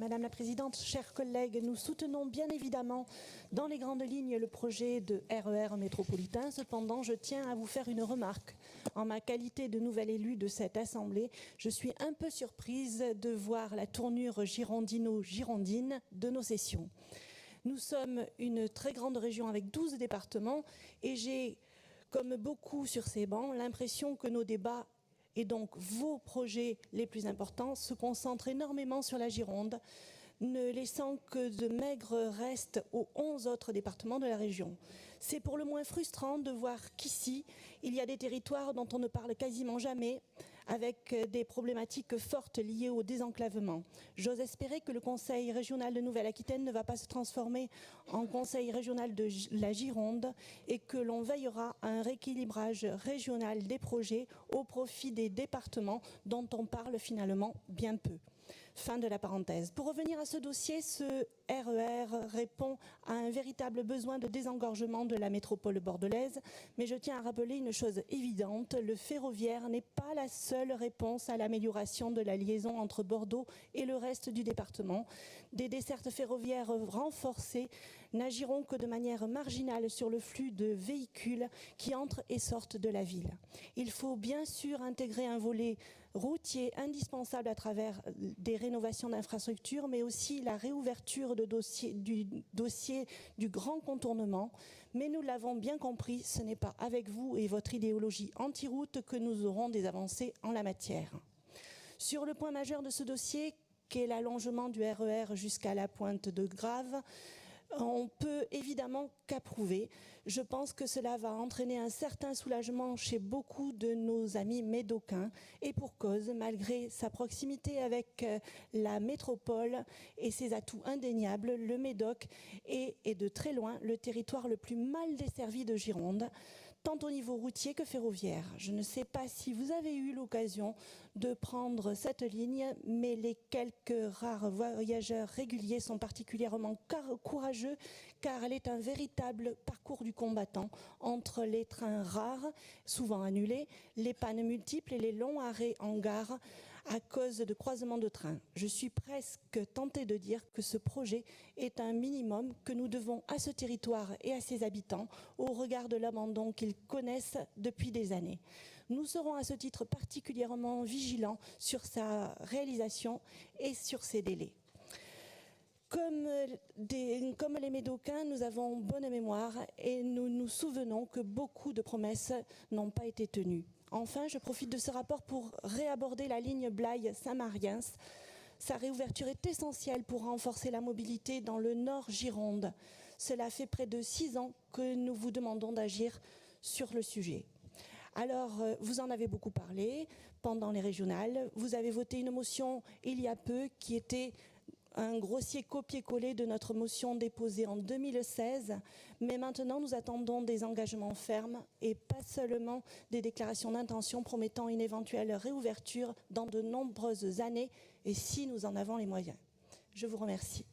Madame la Présidente, chers collègues, nous soutenons bien évidemment dans les grandes lignes le projet de RER métropolitain. Cependant, je tiens à vous faire une remarque. En ma qualité de nouvelle élue de cette Assemblée, je suis un peu surprise de voir la tournure girondino-girondine de nos sessions. Nous sommes une très grande région avec 12 départements et j'ai, comme beaucoup sur ces bancs, l'impression que nos débats et donc vos projets les plus importants se concentrent énormément sur la Gironde, ne laissant que de maigres restes aux 11 autres départements de la région. C'est pour le moins frustrant de voir qu'ici, il y a des territoires dont on ne parle quasiment jamais, avec des problématiques fortes liées au désenclavement. J'ose espérer que le Conseil régional de Nouvelle-Aquitaine ne va pas se transformer en Conseil régional de la Gironde et que l'on veillera à un rééquilibrage régional des projets au profit des départements dont on parle finalement bien peu. Fin de la parenthèse. Pour revenir à ce dossier, ce RER répond à un véritable besoin de désengorgement de la métropole bordelaise, mais je tiens à rappeler une chose évidente, le ferroviaire n'est pas la seule réponse à l'amélioration de la liaison entre Bordeaux et le reste du département. Des dessertes ferroviaires renforcées n'agiront que de manière marginale sur le flux de véhicules qui entrent et sortent de la ville. Il faut bien sûr intégrer un volet routier indispensable à travers des rénovations d'infrastructures, mais aussi la réouverture du dossier du grand contournement. Mais nous l'avons bien compris, ce n'est pas avec vous et votre idéologie anti-route que nous aurons des avancées en la matière. Sur le point majeur de ce dossier, qu'est l'allongement du RER jusqu'à la pointe de Grave, on peut évidemment qu'approuver. Je pense que cela va entraîner un certain soulagement chez beaucoup de nos amis médocains et pour cause, malgré sa proximité avec la métropole et ses atouts indéniables, le Médoc est de très loin le territoire le plus mal desservi de Gironde, tant au niveau routier que ferroviaire. Je ne sais pas si vous avez eu l'occasion de prendre cette ligne, mais les quelques rares voyageurs réguliers sont particulièrement courageux car elle est un véritable parcours du combattant entre les trains rares, souvent annulés, les pannes multiples et les longs arrêts en gare à cause de croisements de trains. Je suis presque tentée de dire que ce projet est un minimum que nous devons à ce territoire et à ses habitants au regard de l'abandon qu'ils connaissent depuis des années. Nous serons à ce titre particulièrement vigilants sur sa réalisation et sur ses délais. Comme les Médocains, nous avons bonne mémoire et nous nous souvenons que beaucoup de promesses n'ont pas été tenues. Enfin, je profite de ce rapport pour réaborder la ligne Blaye-Saint-Mariens. Sa réouverture est essentielle pour renforcer la mobilité dans le Nord Gironde. Cela fait près de 6 ans que nous vous demandons d'agir sur le sujet. Alors, vous en avez beaucoup parlé pendant les régionales. Vous avez voté une motion il y a peu qui était un grossier copier-coller de notre motion déposée en 2016, mais maintenant nous attendons des engagements fermes et pas seulement des déclarations d'intention promettant une éventuelle réouverture dans de nombreuses années et si nous en avons les moyens. Je vous remercie.